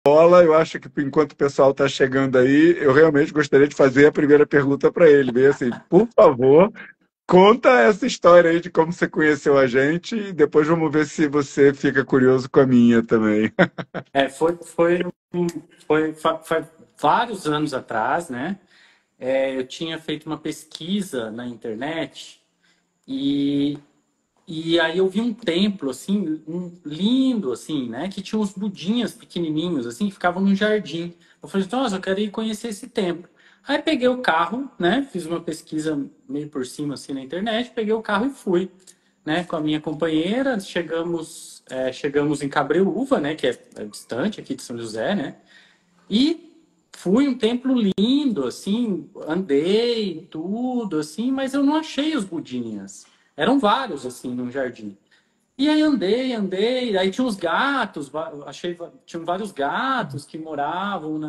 bola. Eu acho que enquanto o pessoal está chegando aí, eu realmente gostaria de fazer a primeira pergunta para ele. Bem assim, por favor, conta essa história aí de como você conheceu a gente e depois vamos ver se você fica curioso com a minha também. É, foi vários anos atrás, né? Eu tinha feito uma pesquisa na internet e, e aí eu vi um templo, assim, lindo, assim, né? Que tinha uns budinhas pequenininhos, assim, que ficavam no jardim. Eu falei, nossa, eu quero ir conhecer esse templo. Aí peguei o carro, né? Fiz uma pesquisa meio por cima, assim, na internet. Peguei o carro e fui, né? Com a minha companheira. Chegamos em Cabreúva, né? Que é distante aqui de São José, né? E fui um templo lindo, assim, andei tudo, assim, mas eu não achei os budinhas. Eram vários, assim, no jardim. E aí andei, aí tinha uns gatos, tinham vários gatos que moravam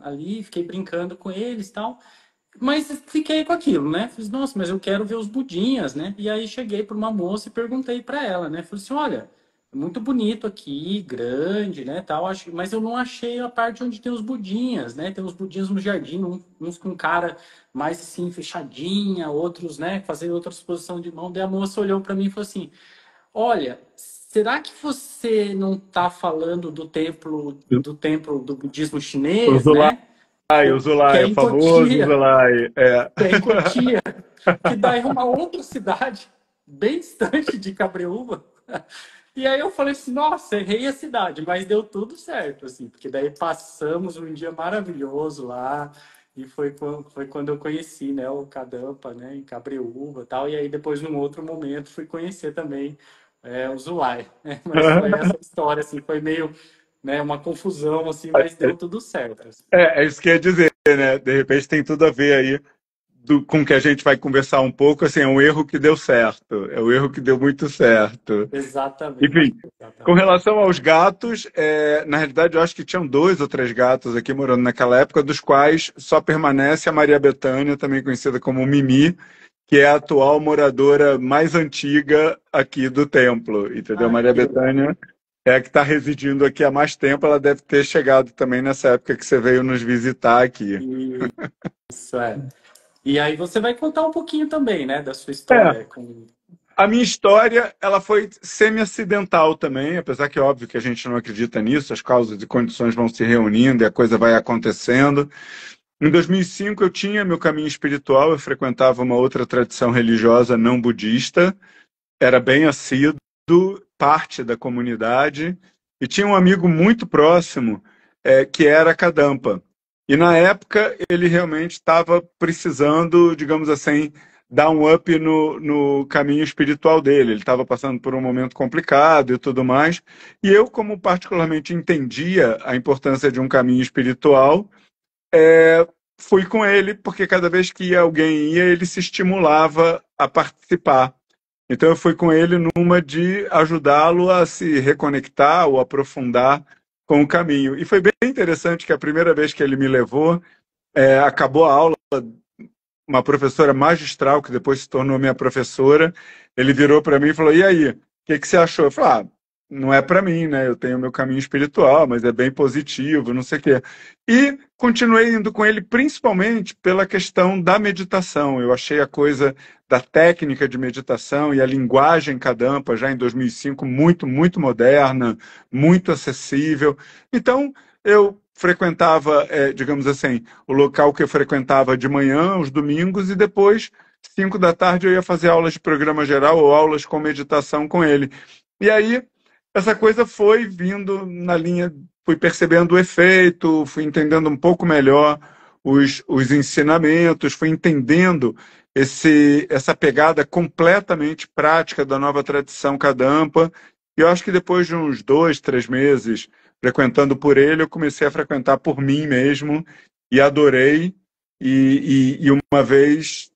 ali, fiquei brincando com eles e tal. Mas fiquei com aquilo, né? Fiz, nossa, mas eu quero ver os budinhas, né? E aí cheguei para uma moça e perguntei para ela, né? Falei assim, olha, é muito bonito aqui, grande, né, tal, mas eu não achei a parte onde tem os budinhas, né? Tem os budinhas no jardim, uns com cara mais assim fechadinha, outros, né, fazendo outra exposição de mão. Daí a moça olhou para mim e falou assim: "Olha, será que você não está falando do templo do budismo O chinês, Zulai, né? o Que é Zulai, o em famoso Cotia?" Zulai. É. Que é em Cotia, que daí é uma outra cidade, bem distante de Cabreúva. E aí eu falei assim, nossa, errei a cidade, mas deu tudo certo, assim, porque daí passamos um dia maravilhoso lá, e foi quando eu conheci, né, o Cadampa, né, em Cabreúva e tal, e aí depois, num outro momento, fui conhecer também o Zulai, né, mas foi essa história, assim, foi meio, né, uma confusão, assim, mas deu tudo certo, assim. É isso que eu ia dizer, né? De repente tem tudo a ver aí com o que a gente vai conversar um pouco, assim, é um erro que deu certo, é um erro que deu muito certo. Exatamente, Enfim, com exatamente. relação aos gatos, na realidade eu acho que tinham 2 ou 3 gatos aqui morando naquela época, dos quais só permanece a Maria Bethânia, também conhecida como Mimi, que é a atual moradora mais antiga aqui do templo, entendeu? Ai, Maria que legal. Bethânia é a que está residindo aqui há mais tempo, ela deve ter chegado também nessa época que você veio nos visitar aqui. Isso é. E aí você vai contar um pouquinho também, né, da sua É, história com. a minha história, ela foi semi-acidental também, apesar que é óbvio que a gente não acredita nisso, as causas e condições vão se reunindo e a coisa vai acontecendo. Em 2005 eu tinha meu caminho espiritual, eu frequentava uma outra tradição religiosa não budista, era bem assíduo, parte da comunidade, e tinha um amigo muito próximo que era Kadampa. E na época ele realmente estava precisando, digamos assim, dar um up no caminho espiritual dele. Ele estava passando por um momento complicado e tudo mais. E eu, como particularmente entendia a importância de um caminho espiritual, fui com ele, porque cada vez que alguém ia, ele se estimulava a participar. Então eu fui com ele numa de ajudá-lo a se reconectar ou aprofundar com o caminho. E foi bem interessante que a primeira vez que ele me levou, acabou a aula, uma professora magistral, que depois se tornou minha professora, ele virou para mim e falou: "E aí, o que que você achou?" Eu falei: "Ah, não é para mim, né? Eu tenho meu caminho espiritual, mas é bem positivo, não sei o quê." E continuei indo com ele principalmente pela questão da meditação. Eu achei a coisa da técnica de meditação e a linguagem Kadampa, já em 2005, muito, muito moderna, muito acessível. Então, eu frequentava, digamos assim, o local que eu frequentava de manhã, os domingos, e depois, 5 da tarde, eu ia fazer aulas de programa geral ou aulas com meditação com ele. E aí, essa coisa foi vindo na linha, fui percebendo o efeito, fui entendendo um pouco melhor os ensinamentos, fui entendendo essa pegada completamente prática da nova tradição Kadampa. E eu acho que depois de uns 2, 3 meses frequentando por ele, eu comecei a frequentar por mim mesmo e adorei. E uma vez,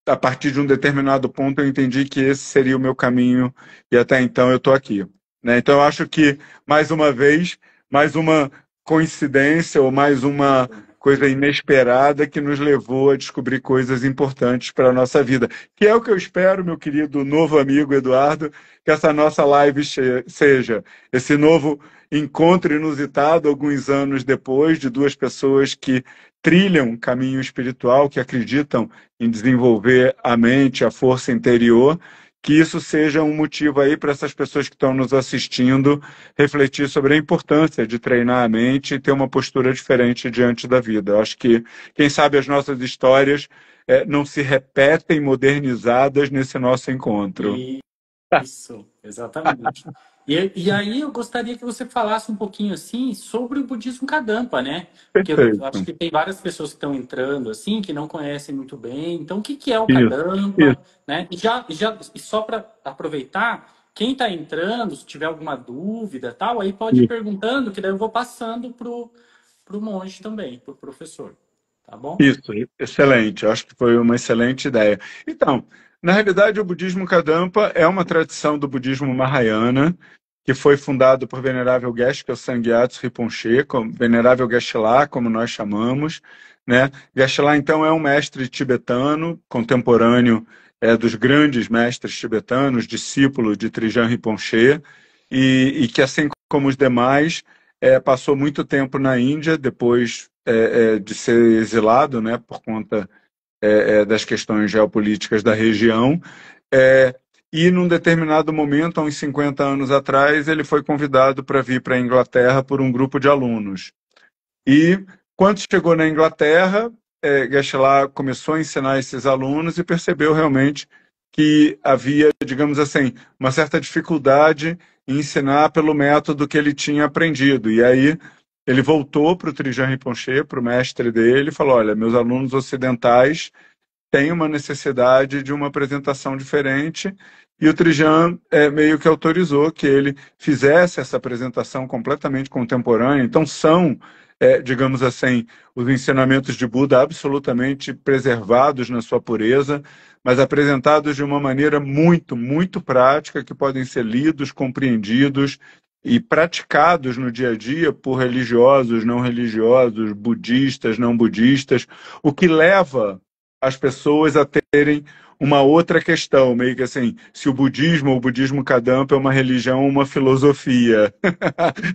a partir de um determinado ponto, eu entendi que esse seria o meu caminho e até então eu estou aqui. Né? Então, eu acho que, mais uma vez, mais uma coincidência ou mais uma coisa inesperada que nos levou a descobrir coisas importantes para a nossa vida. Que é o que eu espero, meu querido novo amigo Eduardo, que essa nossa live seja esse novo encontro inusitado, alguns anos depois, de duas pessoas que trilham um caminho espiritual, que acreditam em desenvolver a mente, a força interior, que isso seja um motivo aí para essas pessoas que estão nos assistindo refletir sobre a importância de treinar a mente e ter uma postura diferente diante da vida. Eu acho que, quem sabe, as nossas histórias não se repetem modernizadas nesse nosso encontro. Isso, exatamente. E aí eu gostaria que você falasse um pouquinho assim sobre o budismo Kadampa, né? Porque eu acho Perfeito. que tem várias pessoas que estão entrando assim que não conhecem muito bem. Então, o que que é o Isso, isso, Kadampa, né? E só para aproveitar, quem está entrando, se tiver alguma dúvida, tal, aí pode ir isso, perguntando, que daí eu vou passando pro monge também, pro professor, tá bom? isso, excelente. Eu acho que foi uma excelente ideia. Então, na realidade, o budismo Kadampa é uma tradição do budismo Mahayana, que foi fundado por Venerável Geshe Sangyatso Rinpoche, Venerável Geshe-la, como nós chamamos, né? Geshe-la, então, é um mestre tibetano, contemporâneo dos grandes mestres tibetanos, discípulo de Trijang Rinpoche, e que, assim como os demais, passou muito tempo na Índia, depois de ser exilado, né, por conta das questões geopolíticas da região. É, e num determinado momento, há uns 50 anos atrás, ele foi convidado para vir para a Inglaterra por um grupo de alunos. E quando chegou na Inglaterra, Geshe-la começou a ensinar esses alunos e percebeu realmente que havia, digamos assim, uma certa dificuldade em ensinar pelo método que ele tinha aprendido. E aí ele voltou para o Trijang Rinpoche, para o mestre dele, e falou: olha, meus alunos ocidentais têm uma necessidade de uma apresentação diferente, e o Trijang meio que autorizou que ele fizesse essa apresentação completamente contemporânea. Então, são, digamos assim, os ensinamentos de Buda absolutamente preservados na sua pureza, mas apresentados de uma maneira muito, muito prática, que podem ser lidos, compreendidos e praticados no dia a dia por religiosos, não religiosos, budistas, não budistas, o que leva as pessoas a terem uma outra questão, meio que assim, se o budismo ou o budismo Kadampa é uma religião ou uma filosofia,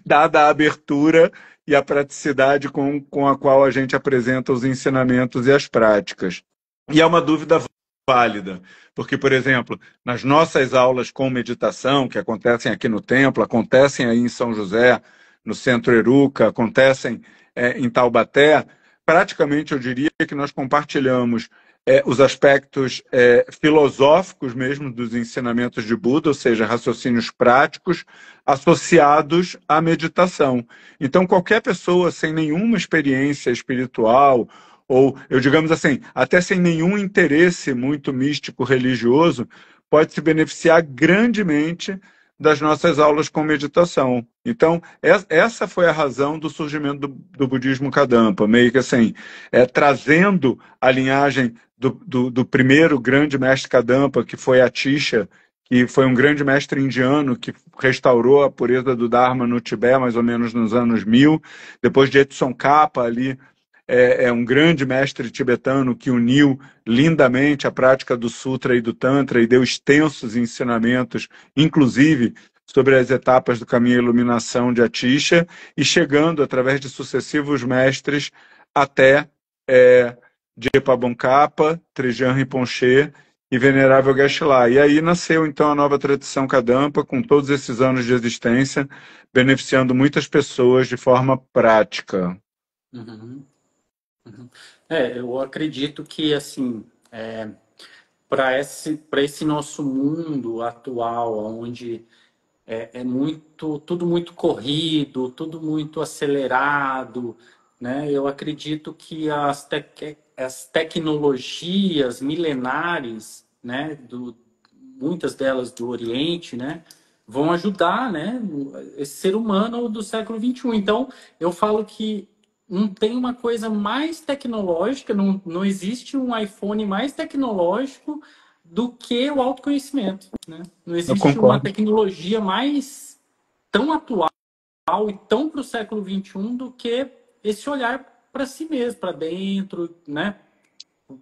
dada a abertura e a praticidade com a qual a gente apresenta os ensinamentos e as práticas. E é uma dúvida válida, porque, por exemplo, nas nossas aulas com meditação, que acontecem aqui no templo, acontecem aí em São José, no Centro Eruca, acontecem em Taubaté, praticamente eu diria que nós compartilhamos os aspectos filosóficos mesmo dos ensinamentos de Buda, ou seja, raciocínios práticos associados à meditação. Então, qualquer pessoa sem nenhuma experiência espiritual, ou eu digamos assim, até sem nenhum interesse muito místico religioso, pode se beneficiar grandemente das nossas aulas com meditação. Então, essa foi a razão do surgimento do budismo Kadampa, meio que assim, trazendo a linhagem do primeiro grande mestre Kadampa, que foi Atisha, que foi um grande mestre indiano que restaurou a pureza do Dharma no Tibete, mais ou menos nos anos 1000. Depois de Edson Capa, ali, um grande mestre tibetano que uniu lindamente a prática do Sutra e do Tantra e deu extensos ensinamentos, inclusive sobre as etapas do caminho à iluminação de Atisha, e chegando, através de sucessivos mestres, até Jepa Bongkhapa, Trijang Rinpoche e Venerável Geshe-la. E aí nasceu, então, a nova tradição Kadampa, com todos esses anos de existência, beneficiando muitas pessoas de forma prática. Uhum, uhum. Eu acredito que assim, para esse nosso mundo atual, onde é muito, tudo muito corrido, tudo muito acelerado, né? Eu acredito que as tecnologias milenares, né, muitas delas do Oriente, né, vão ajudar, né, esse ser humano do século XXI. Então, eu falo que não tem uma coisa mais tecnológica, não existe um iPhone mais tecnológico do que o autoconhecimento, né? Não Eu existe uma concordo. tecnologia mais tão atual e tão para o século XXI do que esse olhar para si mesmo, para dentro, né?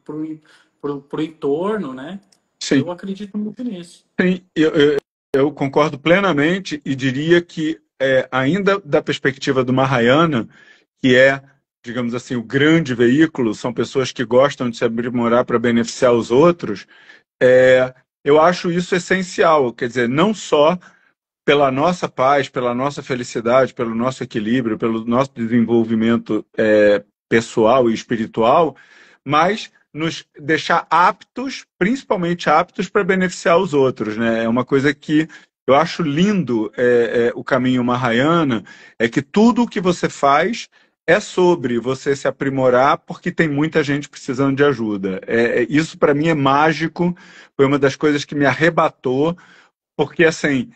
Para o entorno, né? Sim, Eu acredito muito nisso. sim, eu concordo plenamente e diria que ainda da perspectiva do Mahayana, que é, digamos assim, o grande veículo, são pessoas que gostam de se aprimorar para beneficiar os outros, é, eu acho isso essencial, quer dizer, não só pela nossa paz, pela nossa felicidade, pelo nosso equilíbrio, pelo nosso desenvolvimento pessoal e espiritual, mas nos deixar aptos, principalmente aptos para beneficiar os outros, né? É uma coisa que eu acho lindo o caminho Mahayana, é que tudo o que você faz é sobre você se aprimorar porque tem muita gente precisando de ajuda. Isso para mim é mágico, foi uma das coisas que me arrebatou porque, assim,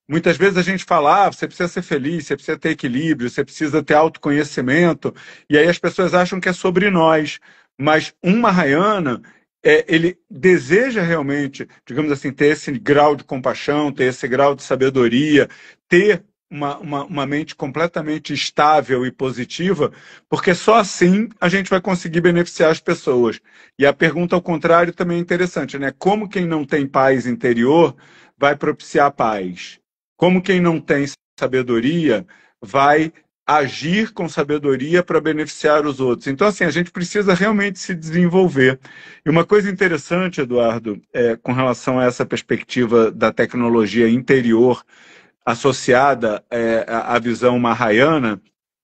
muitas vezes a gente fala, você precisa ser feliz, você precisa ter equilíbrio, você precisa ter autoconhecimento, e aí as pessoas acham que é sobre nós. Mas um Mahayana, ele deseja realmente, digamos assim, ter esse grau de compaixão, ter esse grau de sabedoria, ter uma mente completamente estável e positiva, porque só assim a gente vai conseguir beneficiar as pessoas. E a pergunta ao contrário também é interessante, né? Como quem não tem paz interior vai propiciar paz? Como quem não tem sabedoria vai agir com sabedoria para beneficiar os outros? Então, assim, a gente precisa realmente se desenvolver. E uma coisa interessante, Eduardo, com relação a essa perspectiva da tecnologia interior associada à visão mahayana,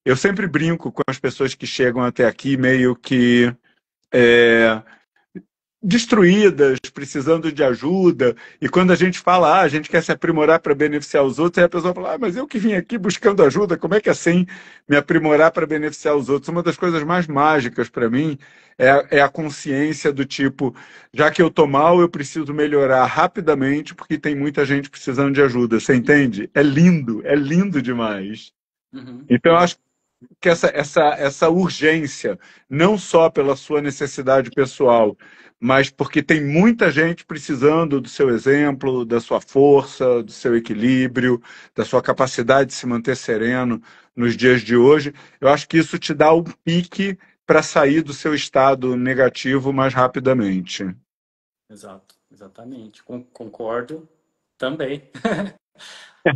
eu sempre brinco com as pessoas que chegam até aqui meio que é, destruídas, precisando de ajuda, e quando a gente fala, a gente quer se aprimorar para beneficiar os outros, aí a pessoa fala, mas eu que vim aqui buscando ajuda, como é que é assim me aprimorar para beneficiar os outros? Uma das coisas mais mágicas para mim é a consciência do tipo, já que eu tô mal, eu preciso melhorar rapidamente, porque tem muita gente precisando de ajuda, você entende? É lindo demais. Uhum, Então, eu uhum. acho que essa urgência, não só pela sua necessidade pessoal, mas porque tem muita gente precisando do seu exemplo, da sua força, do seu equilíbrio, da sua capacidade de se manter sereno nos dias de hoje. Eu acho que isso te dá um pique para sair do seu estado negativo mais rapidamente. Exato, exatamente. Concordo também.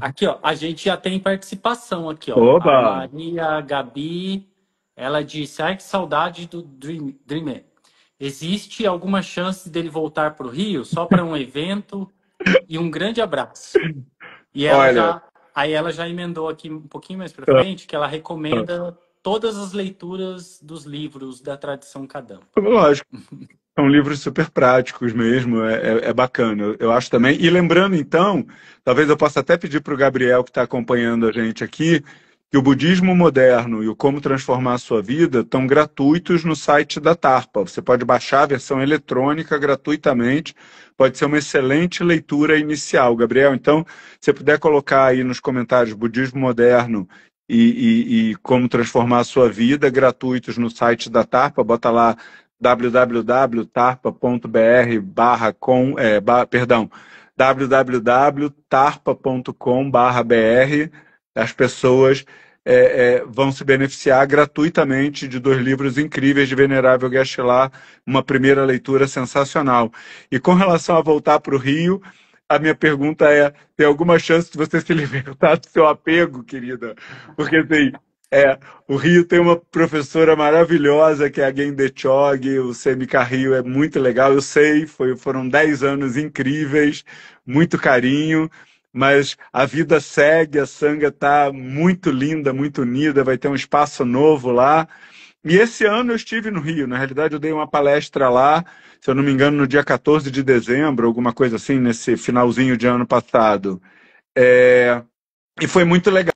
Aqui, ó, a gente já tem participação aqui, ó. A Oba! Maria Gabi, ela disse: ai, que saudade do Dreamer. Existe alguma chance dele voltar para o Rio só para um evento? E um grande abraço. E Olha, aí ela já emendou aqui um pouquinho mais para frente que ela recomenda todas as leituras dos livros da tradição Kadampa. lógico. São livros super práticos mesmo, é bacana. Eu acho também. E lembrando, então, talvez eu possa até pedir para o Gabriel, que está acompanhando a gente aqui, que o budismo moderno e o Como Transformar a Sua Vida estão gratuitos no site da Tarpa. Você pode baixar a versão eletrônica gratuitamente, pode ser uma excelente leitura inicial, Gabriel. Então, se você puder colocar aí nos comentários Budismo Moderno e Como Transformar a Sua Vida, gratuitos no site da Tarpa, bota lá www.tarpa.br perdão, www.tarpa.com/br. As pessoas vão se beneficiar gratuitamente de dois livros incríveis de Venerável Geshe-lá, uma primeira leitura sensacional. E com relação a voltar para o Rio, a minha pergunta é: tem alguma chance de você se libertar do seu apego, querida? Porque assim, é, o Rio tem uma professora maravilhosa que é a Gende Chog, o CMK Rio é muito legal, eu sei, foram 10 anos incríveis, muito carinho, mas a vida segue, a Sangha está muito linda, muito unida, vai ter um espaço novo lá. E esse ano eu estive no Rio, na realidade eu dei uma palestra lá, se eu não me engano, no dia 14 de dezembro, alguma coisa assim, nesse finalzinho de ano passado. É, e foi muito legal.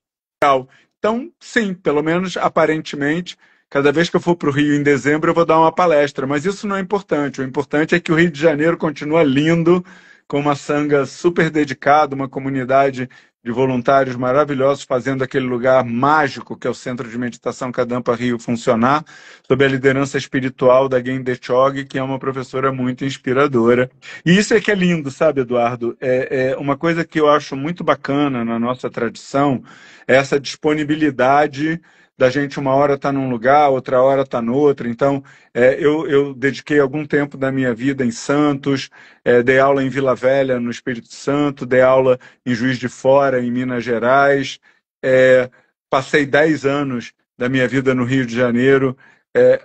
Então, sim, pelo menos aparentemente, cada vez que eu for para o Rio em dezembro, eu vou dar uma palestra, mas isso não é importante. O importante é que o Rio de Janeiro continua lindo, com uma sanga super dedicada, uma comunidade de voluntários maravilhosos fazendo aquele lugar mágico que é o Centro de Meditação Kadampa Rio funcionar, sob a liderança espiritual da Gende Chog, que é uma professora muito inspiradora. E isso é que é lindo, sabe, Eduardo? É uma coisa que eu acho muito bacana na nossa tradição, é essa disponibilidade da gente uma hora estar num lugar, outra hora estar no outro. Então, eu dediquei algum tempo da minha vida em Santos, dei aula em Vila Velha, no Espírito Santo, dei aula em Juiz de Fora, em Minas Gerais, passei 10 anos da minha vida no Rio de Janeiro,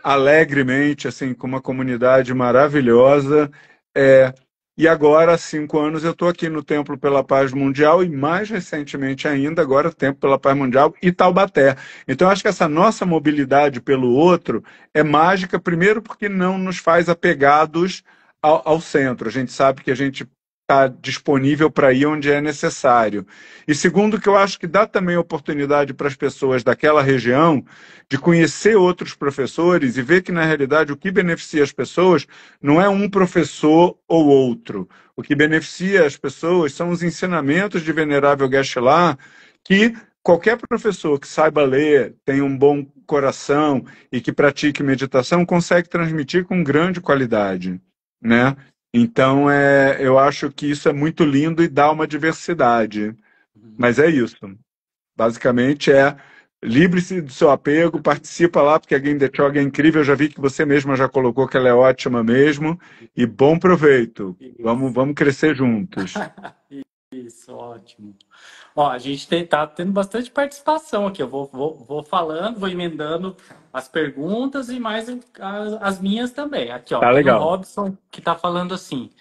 alegremente, assim, com uma comunidade maravilhosa, e agora, há 5 anos, eu estou aqui no Templo pela Paz Mundial e, mais recentemente ainda, agora, Templo pela Paz Mundial e Taubaté. Então, acho que essa nossa mobilidade pelo outro é mágica, primeiro porque não nos faz apegados ao centro. A gente sabe que a gente está disponível para ir onde é necessário. E segundo, que eu acho que dá também oportunidade para as pessoas daquela região de conhecer outros professores e ver que, na realidade, o que beneficia as pessoas não é um professor ou outro. O que beneficia as pessoas são os ensinamentos de Venerável Geshe-la, que qualquer professor que saiba ler, tenha um bom coração e que pratique meditação consegue transmitir com grande qualidade, né? Então, eu acho que isso é muito lindo e dá uma diversidade. Mas é isso. Basicamente livre-se do seu apego, participa lá, porque a Gende Chog é incrível. Eu já vi que você mesma já colocou que ela é ótima mesmo. E bom proveito. Vamos crescer juntos. Isso, ótimo. Ó, a gente tá tendo bastante participação aqui. Eu vou falando, vou emendando as perguntas e mais as minhas também. Aqui, ó, Tá tem o legal. Robson que tá falando assim: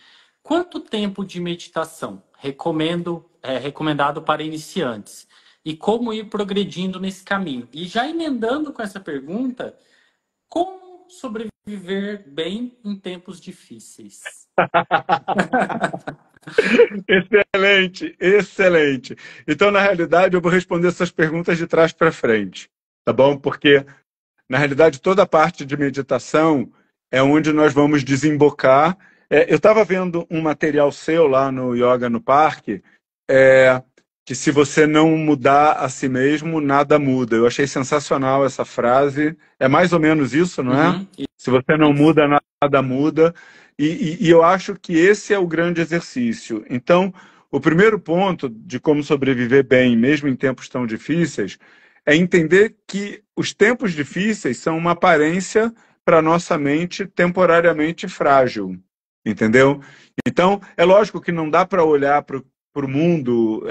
quanto tempo de meditação recomendado para iniciantes? E como ir progredindo nesse caminho? E já emendando com essa pergunta, como sobreviver bem em tempos difíceis? Excelente, excelente. Então, na realidade, eu vou responder essas perguntas de trás para frente, tá bom? Porque, na realidade, toda a parte de meditação é onde nós vamos desembocar. Eu estava vendo um material seu lá no Yoga no Parque, que se você não mudar a si mesmo, nada muda. Eu achei sensacional essa frase. É mais ou menos isso, não é? Uhum, Se você não isso. muda, nada muda. E eu acho que esse é o grande exercício. Então, o primeiro ponto de como sobreviver bem, mesmo em tempos tão difíceis, é entender que os tempos difíceis são uma aparência para a nossa mente temporariamente frágil. Entendeu? Então, é lógico que não dá para olhar para o mundo,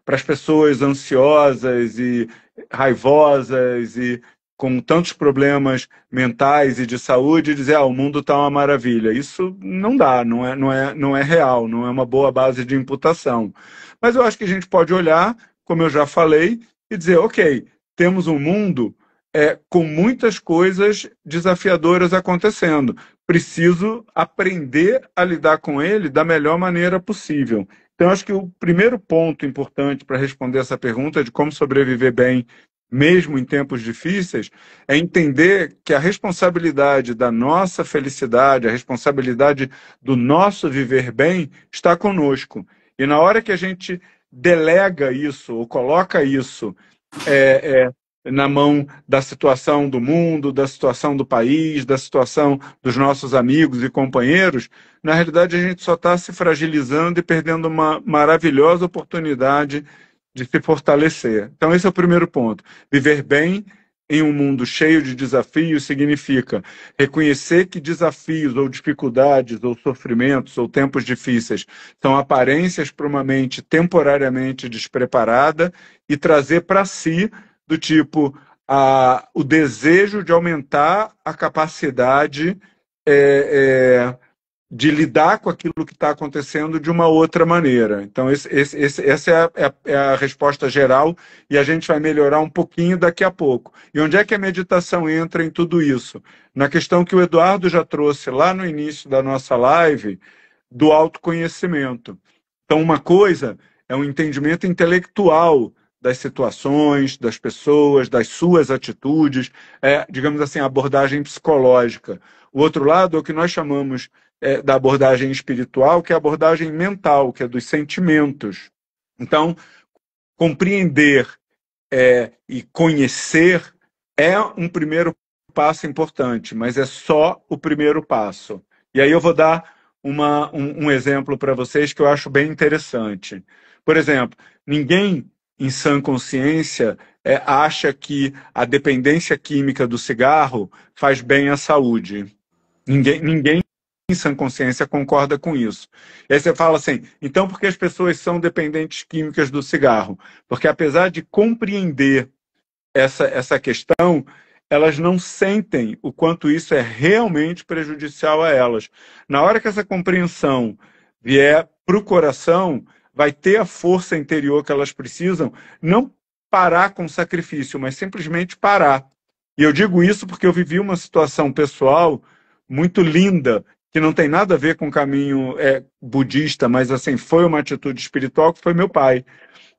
para as pessoas ansiosas e raivosas e com tantos problemas mentais e de saúde e dizer, o mundo está uma maravilha. Isso não dá, não é real, não é uma boa base de imputação. Mas eu acho que a gente pode olhar, como eu já falei, e dizer, ok, temos um mundo com muitas coisas desafiadoras acontecendo. Preciso aprender a lidar com ele da melhor maneira possível. Então, acho que o primeiro ponto importante para responder essa pergunta de como sobreviver bem, mesmo em tempos difíceis, é entender que a responsabilidade da nossa felicidade, a responsabilidade do nosso viver bem, está conosco. E na hora que a gente delega isso, ou coloca isso na mão da situação do mundo, da situação do país, da situação dos nossos amigos e companheiros, na realidade a gente só está se fragilizando e perdendo uma maravilhosa oportunidade de se fortalecer. Então esse é o primeiro ponto. Viver bem em um mundo cheio de desafios significa reconhecer que desafios ou dificuldades ou sofrimentos ou tempos difíceis são aparências para uma mente temporariamente despreparada e trazer para si do tipo o desejo de aumentar a capacidade de lidar com aquilo que está acontecendo de uma outra maneira. Então, essa é a resposta geral e a gente vai melhorar um pouquinho daqui a pouco. E onde é que a meditação entra em tudo isso? Na questão que o Eduardo já trouxe lá no início da nossa live, do autoconhecimento. Então, uma coisa é um entendimento intelectual das situações, das pessoas, das suas atitudes, digamos assim, a abordagem psicológica. O outro lado é o que nós chamamos da abordagem espiritual, que é a abordagem mental, que é dos sentimentos. Então, compreender e conhecer é um primeiro passo importante, mas é só o primeiro passo. E aí eu vou dar um exemplo para vocês que eu acho bem interessante. Por exemplo, ninguém em sã consciência acha que a dependência química do cigarro faz bem à saúde. Ninguém em sã consciência concorda com isso. E aí você fala assim, então por que as pessoas são dependentes químicas do cigarro? Porque apesar de compreender essa questão, elas não sentem o quanto isso é realmente prejudicial a elas. Na hora que essa compreensão vier para o coração, vai ter a força interior que elas precisam, não parar com sacrifício, mas simplesmente parar. E eu digo isso porque eu vivi uma situação pessoal muito linda, que não tem nada a ver com o caminho budista, mas assim, foi uma atitude espiritual, que foi meu pai.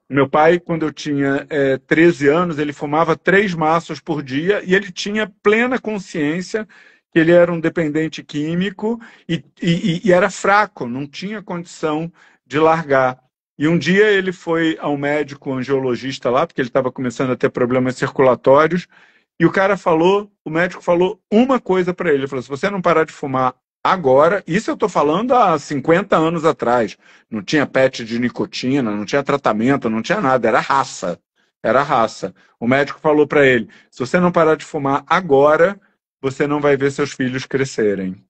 Meu pai, quando eu tinha 13 anos, ele fumava 3 maços por dia e ele tinha plena consciência que ele era um dependente químico e era fraco, não tinha condição de largar. E um dia ele foi ao médico angiologista lá, porque ele estava começando a ter problemas circulatórios, e o médico falou uma coisa para ele, ele falou, se você não parar de fumar agora, isso eu estou falando há 50 anos atrás, não tinha PET de nicotina, não tinha tratamento, não tinha nada, era raça. Era raça. O médico falou para ele, se você não parar de fumar agora, você não vai ver seus filhos crescerem.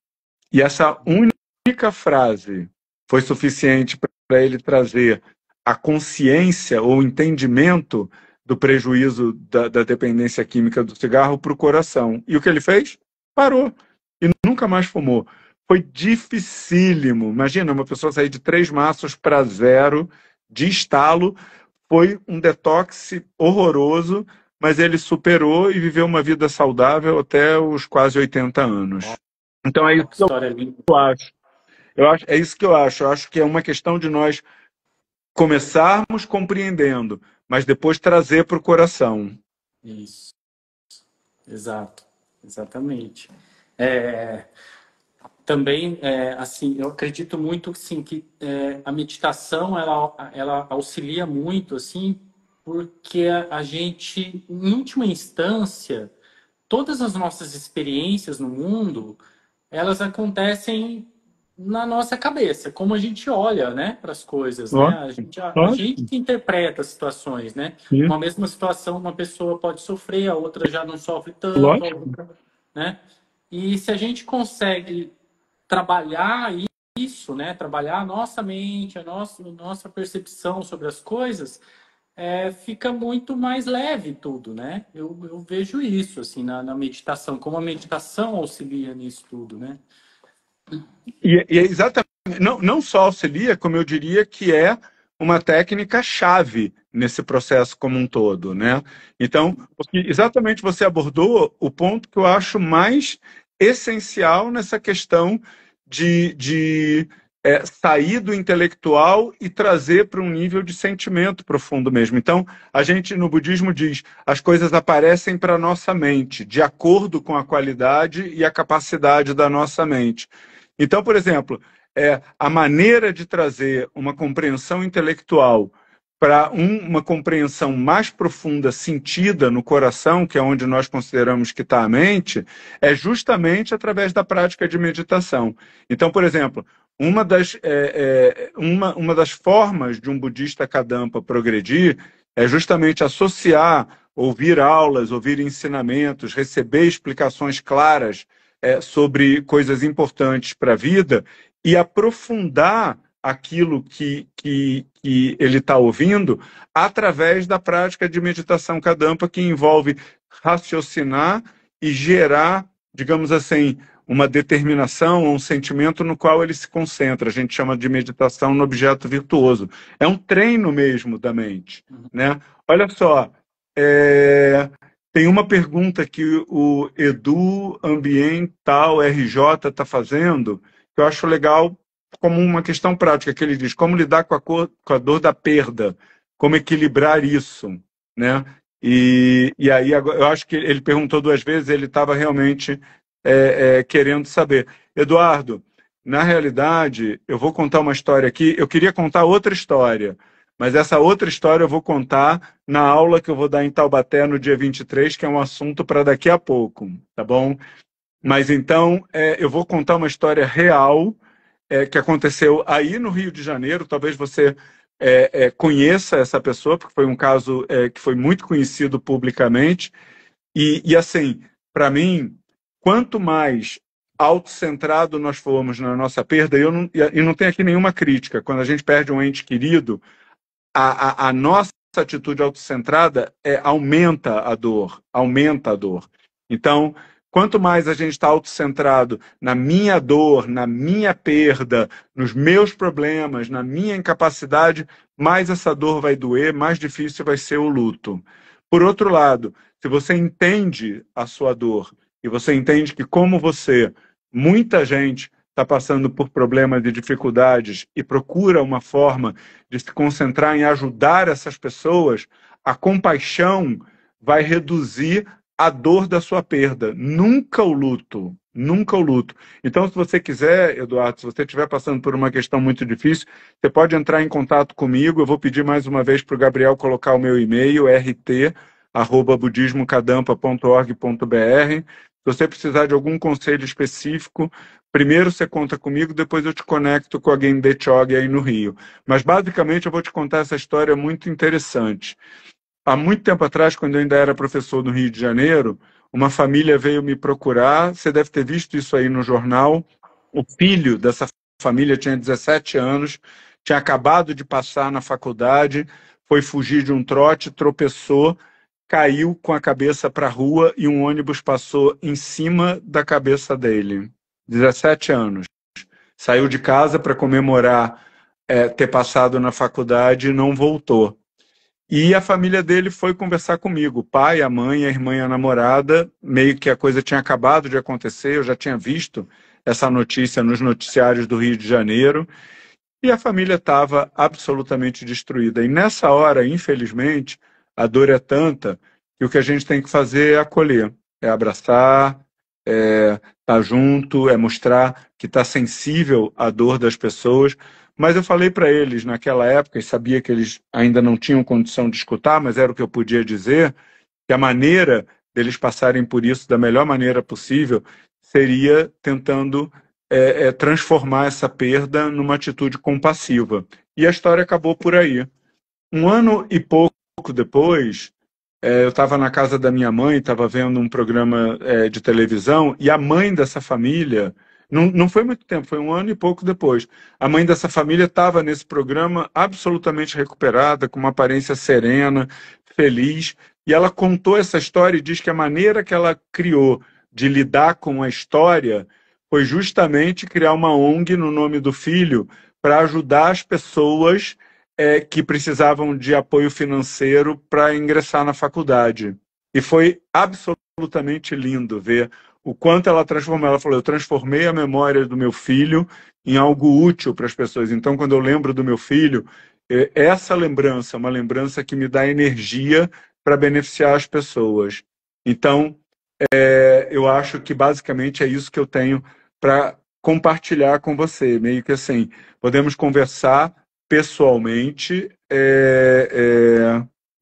E essa única frase foi suficiente para ele trazer a consciência ou o entendimento do prejuízo da dependência química do cigarro para o coração. E o que ele fez? Parou. E nunca mais fumou. Foi dificílimo. Imagina, uma pessoa sair de 3 maços para 0, de estalo. Foi um detox horroroso, mas ele superou e viveu uma vida saudável até os quase 80 anos. Então é isso que eu acho. É isso que eu acho. Eu acho que é uma questão de nós começarmos compreendendo, mas depois trazer para o coração. Isso. Exato. Exatamente. Também, assim, eu acredito muito assim, que a meditação ela auxilia muito, assim, porque a gente, em última instância, todas as nossas experiências no mundo, elas acontecem na nossa cabeça, como a gente olha, né, para as coisas, né? A gente que interpreta as situações, né? Uma mesma situação, uma pessoa pode sofrer, a outra já não sofre tanto, a outra, né? E se a gente consegue trabalhar isso, né? Trabalhar a nossa mente, a nossa percepção sobre as coisas, fica muito mais leve tudo, né? Eu vejo isso assim na meditação, como a meditação auxilia nisso tudo, né? E é exatamente, não só auxilia, como eu diria que é uma técnica-chave nesse processo como um todo, né? Então, exatamente você abordou o ponto que eu acho mais essencial nessa questão de sair do intelectual e trazer para um nível de sentimento profundo mesmo. Então, a gente no budismo diz, as coisas aparecem para a nossa mente, de acordo com a qualidade e a capacidade da nossa mente. Então, por exemplo, a maneira de trazer uma compreensão intelectual para uma compreensão mais profunda, sentida no coração, que é onde nós consideramos que está a mente, é justamente através da prática de meditação. Então, por exemplo, uma das formas de um budista Kadampa progredir é justamente associar, ouvir aulas, ouvir ensinamentos, receber explicações claras sobre coisas importantes para a vida e aprofundar aquilo que ele está ouvindo através da prática de meditação Kadampa, que envolve raciocinar e gerar, digamos assim, uma determinação, um sentimento no qual ele se concentra. A gente chama de meditação no objeto virtuoso. É um treino mesmo da mente, né? Olha só, tem uma pergunta que o Edu Ambiental RJ está fazendo, que eu acho legal como uma questão prática, que ele diz, como lidar com a dor da perda, como equilibrar isso, né? E aí eu acho que ele perguntou 2 vezes, ele estava realmente querendo saber. Eduardo, na realidade, eu vou contar uma história aqui, eu queria contar outra história, Mas essa outra história eu vou contar na aula que eu vou dar em Taubaté no dia 23, que é um assunto para daqui a pouco, tá bom? Mas então, eu vou contar uma história real que aconteceu aí no Rio de Janeiro. Talvez você conheça essa pessoa, porque foi um caso que foi muito conhecido publicamente. E assim, para mim, quanto mais autocentrado nós formos na nossa perda, e não tem aqui nenhuma crítica, quando a gente perde um ente querido, a nossa atitude autocentrada aumenta a dor, aumenta a dor. Então, quanto mais a gente está autocentrado na minha dor, na minha perda, nos meus problemas, na minha incapacidade, mais essa dor vai doer, mais difícil vai ser o luto. Por outro lado, se você entende a sua dor e você entende que, como você, muita gente está passando por problemas e dificuldades e procura uma forma de se concentrar em ajudar essas pessoas, a compaixão vai reduzir a dor da sua perda, nunca o luto, nunca o luto. Então, se você quiser, Eduardo, se você estiver passando por uma questão muito difícil, você pode entrar em contato comigo. Eu vou pedir mais uma vez para o Gabriel colocar o meu e-mail, rt@budismocadampa.org.br. Se você precisar de algum conselho específico, primeiro você conta comigo, depois eu te conecto com alguém de Chog aí no Rio. Mas basicamente eu vou te contar essa história muito interessante. Há muito tempo atrás, quando eu ainda era professor no Rio de Janeiro, uma família veio me procurar. Você deve ter visto isso aí no jornal. O filho dessa família tinha 17 anos, tinha acabado de passar na faculdade, foi fugir de um trote, tropeçou, caiu com a cabeça para a rua e um ônibus passou em cima da cabeça dele. 17 anos. Saiu de casa para comemorar ter passado na faculdade e não voltou. E a família dele foi conversar comigo, o pai, a mãe, a irmã e a namorada. Meio que a coisa tinha acabado de acontecer, eu já tinha visto essa notícia nos noticiários do Rio de Janeiro, e a família estava absolutamente destruída. E nessa hora, infelizmente, a dor é tanta que o que a gente tem que fazer é acolher, é abraçar, estar junto, é mostrar que está sensível à dor das pessoas. Mas eu falei para eles naquela época, e sabia que eles ainda não tinham condição de escutar, mas era o que eu podia dizer, que a maneira deles passarem por isso da melhor maneira possível seria tentando transformar essa perda numa atitude compassiva. E a história acabou por aí. Um ano e pouco depois, eu estava na casa da minha mãe, estava vendo um programa de televisão, e a mãe dessa família, não foi muito tempo, foi um ano e pouco depois, a mãe dessa família estava nesse programa absolutamente recuperada, com uma aparência serena, feliz, e ela contou essa história e diz que a maneira que ela criou de lidar com a história foi justamente criar uma ONG no nome do filho para ajudar as pessoas que precisavam de apoio financeiro para ingressar na faculdade. E foi absolutamente lindo ver o quanto ela transformou. Ela falou, eu transformei a memória do meu filho em algo útil para as pessoas. Então, quando eu lembro do meu filho, essa lembrança é uma lembrança que me dá energia para beneficiar as pessoas. Então, eu acho que basicamente é isso que eu tenho para compartilhar com você. Meio que assim, podemos conversar pessoalmente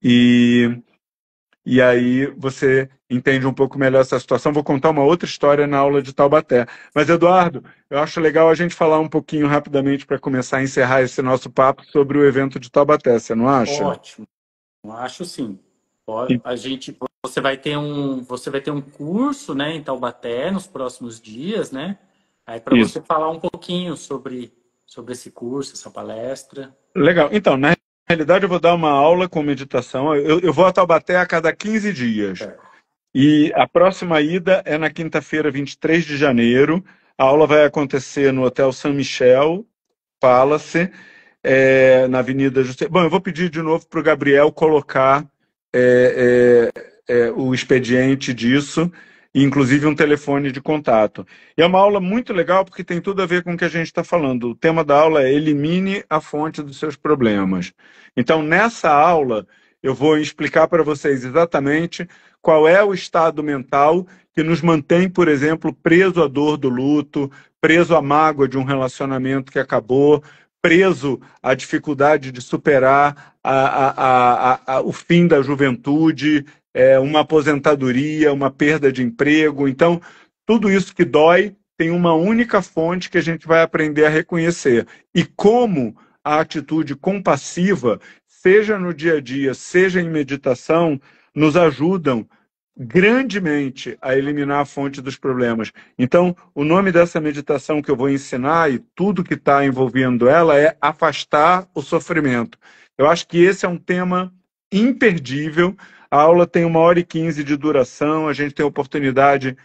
e aí você entende um pouco melhor essa situação. Vou contar uma outra história na aula de Taubaté. Mas, Eduardo, eu acho legal a gente falar um pouquinho rapidamente para começar a encerrar esse nosso papo sobre o evento de Taubaté, você não acha? Ótimo, acho sim. Você vai ter um curso, né, em Taubaté nos próximos dias, né? Aí para você falar um pouquinho sobre esse curso, essa palestra. Legal. Então, na realidade, eu vou dar uma aula com meditação. Eu vou a Taubaté a cada 15 dias. E a próxima ida é na quinta-feira, 23 de janeiro. A aula vai acontecer no Hotel San Michel Palace, na Avenida Juscelino. Bom, eu vou pedir de novo para o Gabriel colocar o expediente disso, e inclusive um telefone de contato. E é uma aula muito legal porque tem tudo a ver com o que a gente está falando. O tema da aula é elimine a fonte dos seus problemas. Então, nessa aula, eu vou explicar para vocês exatamente qual é o estado mental que nos mantém, por exemplo, preso à dor do luto, preso à mágoa de um relacionamento que acabou, preso à dificuldade de superar o fim da juventude, uma aposentadoria, uma perda de emprego. Então, tudo isso que dói tem uma única fonte que a gente vai aprender a reconhecer. E como a atitude compassiva, seja no dia a dia, seja em meditação, nos ajudam grandemente a eliminar a fonte dos problemas. Então, o nome dessa meditação que eu vou ensinar e tudo que está envolvendo ela é afastar o sofrimento. Eu acho que esse é um tema imperdível. A aula tem 1h15 de duração, a gente tem a oportunidade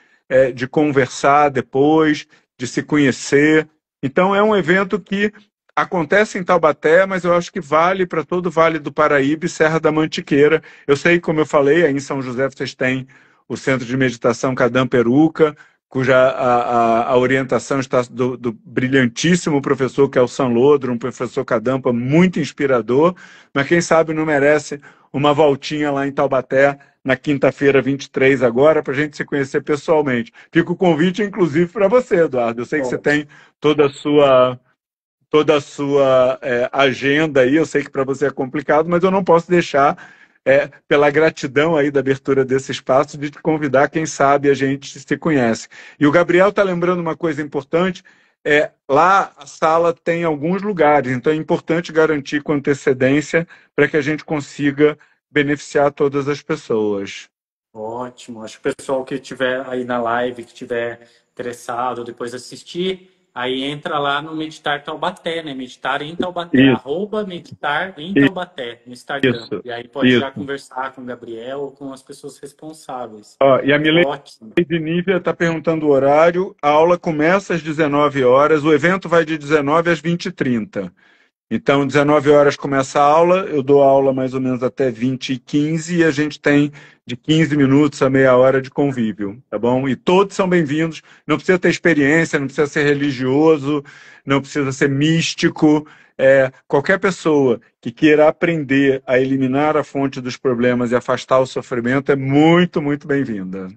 de conversar depois, de se conhecer. Então, é um evento que acontece em Taubaté, mas eu acho que vale para todo o Vale do Paraíba e Serra da Mantiqueira. Eu sei, como eu falei, aí em São José vocês têm o Centro de Meditação Kadam Peruca, cuja a orientação está do brilhantíssimo professor que é o San Lodro, um professor Kadampa muito inspirador, mas quem sabe não merece uma voltinha lá em Taubaté na quinta-feira 23 agora, para a gente se conhecer pessoalmente. Fica o convite, inclusive, para você, Eduardo. Eu sei que você tem toda a sua agenda aí, eu sei que para você é complicado, mas eu não posso deixar, pela gratidão aí da abertura desse espaço, de te convidar, quem sabe a gente se conhece. E o Gabriel está lembrando uma coisa importante, lá a sala tem alguns lugares, então é importante garantir com antecedência para que a gente consiga beneficiar todas as pessoas. Ótimo. Acho que o pessoal que estiver aí na live, que estiver interessado, depois assistir, aí entra lá no Meditar Taubaté, né? Meditar em Taubaté, Isso, @meditar em Taubaté, no Instagram. isso, E aí pode já isso. conversar com o Gabriel ou com as pessoas responsáveis. Ó, e a Milene Ótimo. de Nívia está perguntando o horário. A aula começa às 19 horas, o evento vai de 19 às 20h30. Então, 19 horas começa a aula, eu dou aula mais ou menos até 20h15 e a gente tem de 15 minutos a meia hora de convívio, tá bom? E todos são bem-vindos, não precisa ter experiência, não precisa ser religioso, não precisa ser místico. Qualquer pessoa que queira aprender a eliminar a fonte dos problemas e afastar o sofrimento é muito, muito bem-vinda.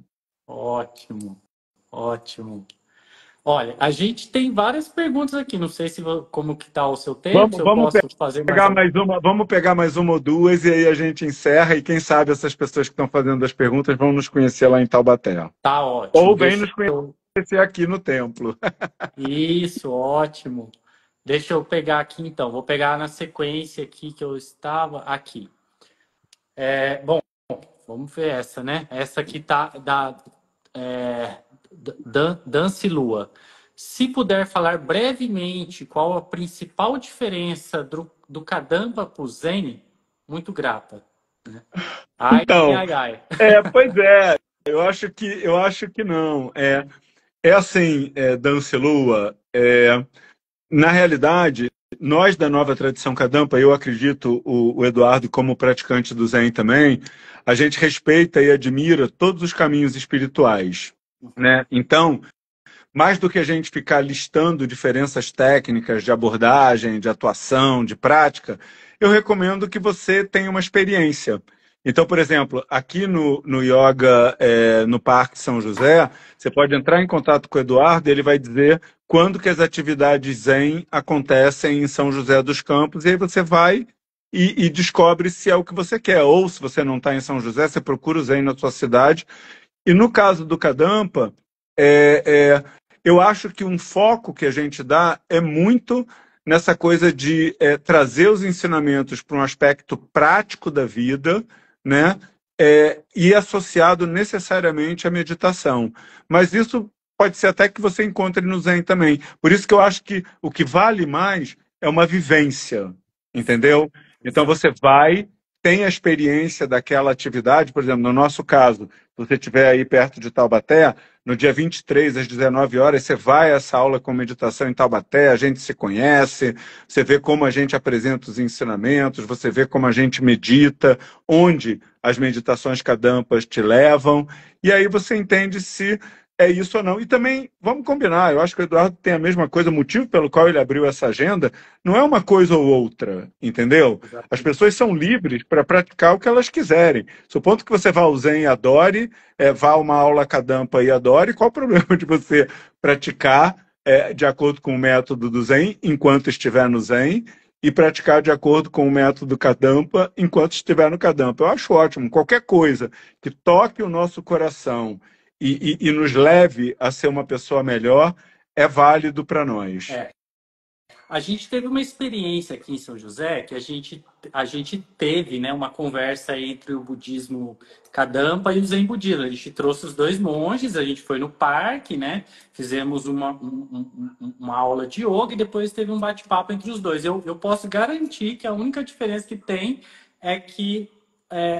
Ótimo. Ótimo. Olha, a gente tem várias perguntas aqui. Não sei se como que tá o seu tempo, Vamos, se eu vamos posso fazer mais pegar alguma. mais uma, vamos pegar mais uma ou duas e aí a gente encerra e quem sabe essas pessoas que estão fazendo as perguntas vão nos conhecer lá em Taubaté. Tá ótimo. Ou vem Deixa nos eu. conhecer aqui no templo. Isso, ótimo. Deixa eu pegar aqui então. Vou pegar na sequência aqui que eu estava aqui. Bom, vamos ver essa, né? Essa aqui tá da Dance Lua. Se puder falar brevemente qual a principal diferença do Kadampa para o Zen, muito grata. Né? Ai, Então, ai, ai. pois é, eu acho que não. É assim, Dance Lua, na realidade, nós da nova tradição Kadampa, eu acredito, o Eduardo como praticante do Zen também, a gente respeita e admira todos os caminhos espirituais, né? Então, mais do que a gente ficar listando diferenças técnicas de abordagem, de atuação, de prática, eu recomendo que você tenha uma experiência. Então, por exemplo, aqui no Yoga, no Parque São José, você pode entrar em contato com o Eduardo e ele vai dizer quando que as atividades Zen acontecem em São José dos Campos, e aí você vai e descobre se é o que você quer. Ou, se você não está em São José, você procura o Zen na sua cidade. E no caso do Kadampa, eu acho que um foco que a gente dá é muito nessa coisa de trazer os ensinamentos para um aspecto prático da vida, né? E associado necessariamente à meditação. Mas isso pode ser até que você encontre no Zen também. Por isso que eu acho que o que vale mais é uma vivência, entendeu? Então você vai, tem a experiência daquela atividade, por exemplo, no nosso caso, se você estiver aí perto de Taubaté, no dia 23, às 19 horas, você vai a essa aula com meditação em Taubaté, a gente se conhece, você vê como a gente apresenta os ensinamentos, você vê como a gente medita, onde as meditações Kadampas te levam, e aí você entende se é isso ou não. E também, vamos combinar, eu acho que o Eduardo tem a mesma coisa, o motivo pelo qual ele abriu essa agenda não é uma coisa ou outra, entendeu? As pessoas são livres para praticar o que elas quiserem. Supondo que você vá ao Zen e adore, vá a uma aula Kadampa e adore, qual o problema de você praticar de acordo com o método do Zen, enquanto estiver no Zen, e praticar de acordo com o método Kadampa enquanto estiver no Kadampa. Eu acho ótimo. Qualquer coisa que toque o nosso coração e nos leve a ser uma pessoa melhor é válido para nós. É. A gente teve uma experiência aqui em São José que a gente teve, né, uma conversa entre o budismo Kadampa e o Zen budismo. A gente trouxe os dois monges, a gente foi no parque, né, fizemos uma aula de yoga e depois teve um bate-papo entre os dois. Eu posso garantir que a única diferença que tem é que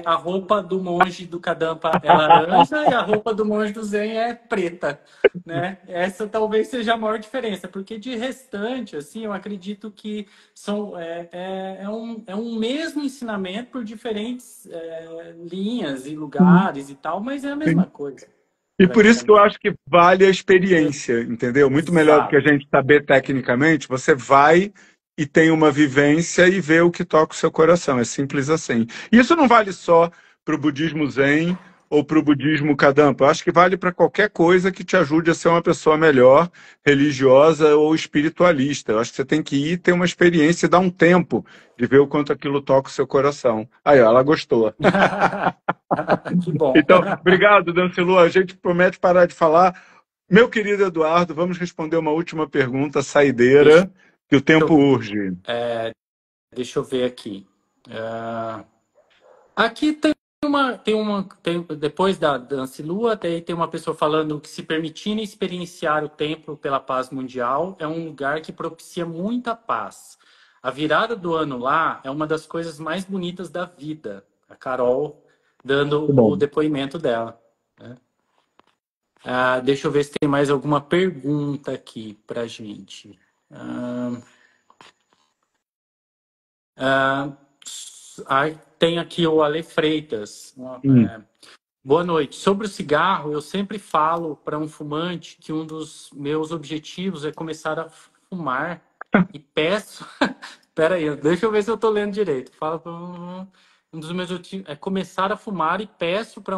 a roupa do monge do Kadampa é laranja e a roupa do monge do Zen é preta, né? Essa talvez seja a maior diferença, porque de restante, assim, eu acredito que é um mesmo ensinamento por diferentes linhas e lugares e tal, mas é a mesma coisa, E por isso que eu praticamente. acho que vale a experiência, entendeu? Muito melhor do que a Exato. gente saber tecnicamente, você vai e tem uma vivência e vê o que toca o seu coração. É simples assim. E isso não vale só para o budismo Zen ou para o budismo Kadampa. Eu acho que vale para qualquer coisa que te ajude a ser uma pessoa melhor, religiosa ou espiritualista. Eu acho que você tem que ir ter uma experiência e dar um tempo de ver o quanto aquilo toca o seu coração. Aí, ó, ela gostou. Que bom. Então, obrigado, Dancilu. A gente promete parar de falar. Meu querido Eduardo, vamos responder uma última pergunta Deixa saideira, que o tempo eu, urge. deixa eu ver aqui. Aqui depois da Dance Lua, tem uma pessoa falando que se permitindo experienciar o templo pela paz mundial é um lugar que propicia muita paz. A virada do ano lá é uma das coisas mais bonitas da vida. A Carol dando Muito o bom. depoimento dela, né? Deixa eu ver se tem mais alguma pergunta aqui pra gente. Tem aqui o Ale Freitas. Boa noite. Sobre o cigarro, eu sempre falo para um fumante que um dos meus objetivos é começar a fumar e peço. Espera aí, deixa eu ver se eu estou lendo direito. Fala para um dos meus objetivos é começar a fumar e peço para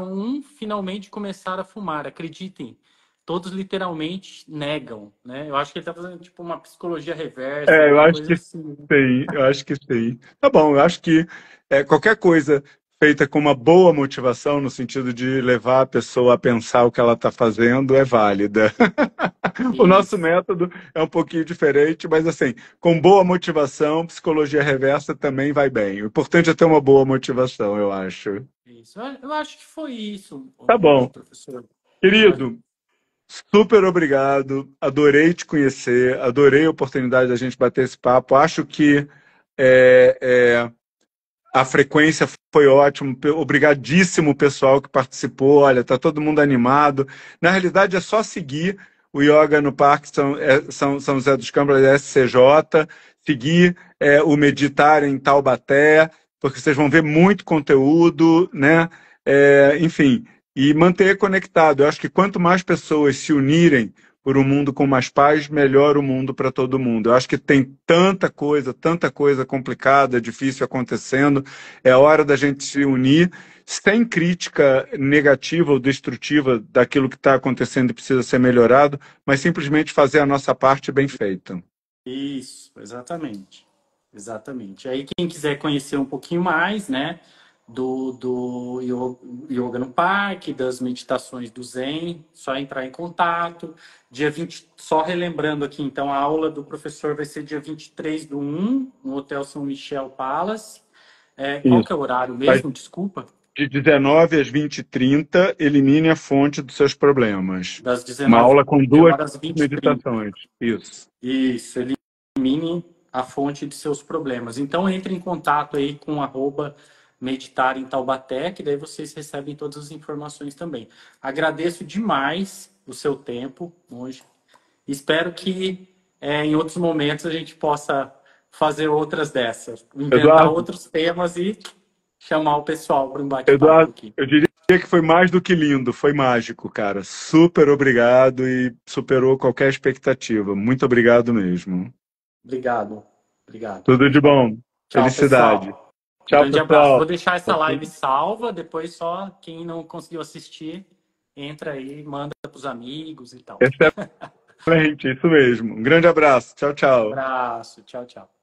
finalmente começar a fumar. Acreditem, todos literalmente negam, né? Eu acho que ele está fazendo tipo uma psicologia reversa, Eu alguma acho coisa que assim. sim, eu acho que sim. Tá bom, eu acho que qualquer coisa feita com uma boa motivação, no sentido de levar a pessoa a pensar o que ela está fazendo, é válida. O nosso Isso. método é um pouquinho diferente, mas assim, com boa motivação, psicologia reversa também vai bem. O importante é ter uma boa motivação, eu acho. Isso. Eu acho que foi isso, Tá bom. professor. Querido, super obrigado. Adorei te conhecer, adorei a oportunidade da gente bater esse papo. Acho que é, é, a frequência foi ótima. Obrigadíssimo, pessoal que participou. Olha, tá todo mundo animado. Na realidade, é só seguir o Yoga no Parque São José dos Campos, SCJ, seguir o Meditar em Taubaté, porque vocês vão ver muito conteúdo, né? Enfim, e manter conectado. Eu acho que quanto mais pessoas se unirem por um mundo com mais paz, melhor o mundo para todo mundo. Eu acho que tem tanta coisa complicada, difícil acontecendo. É hora da gente se unir, sem crítica negativa ou destrutiva daquilo que está acontecendo e precisa ser melhorado, mas simplesmente fazer a nossa parte bem feita. Isso, exatamente. Exatamente. Aí quem quiser conhecer um pouquinho mais, né, do yoga no parque, das meditações do Zen, só entrar em contato. Dia 20, só relembrando aqui, então, a aula do professor vai ser dia 23/1, no Hotel São Michel Palace. Qual Isso. que é o horário Vai mesmo? Desculpa. de 19 às 20h30, elimine a fonte dos seus problemas. Das Uma aula com 2 19 horas 20h30. meditações. Isso. Isso, elimine a fonte de seus problemas. Então, entre em contato aí com @meditar em Taubaté, que daí vocês recebem todas as informações também. Agradeço demais o seu tempo hoje. Espero que em outros momentos a gente possa fazer outras dessas, inventar Eduardo, outros temas e chamar o pessoal para um bate-papo Eduardo, aqui. eu diria que foi mais do que lindo, foi mágico, cara. Super obrigado e superou qualquer expectativa. Muito obrigado mesmo. Obrigado. Obrigado. Tudo de bom. Tchau, Felicidade. pessoal. Tchau, Grande abraço. Vou pessoal. deixar essa live salva, depois só quem não conseguiu assistir, entra aí, manda para os amigos e tal. Essa Excelente, isso mesmo. Um grande abraço. Tchau, tchau. Abraço, tchau, tchau.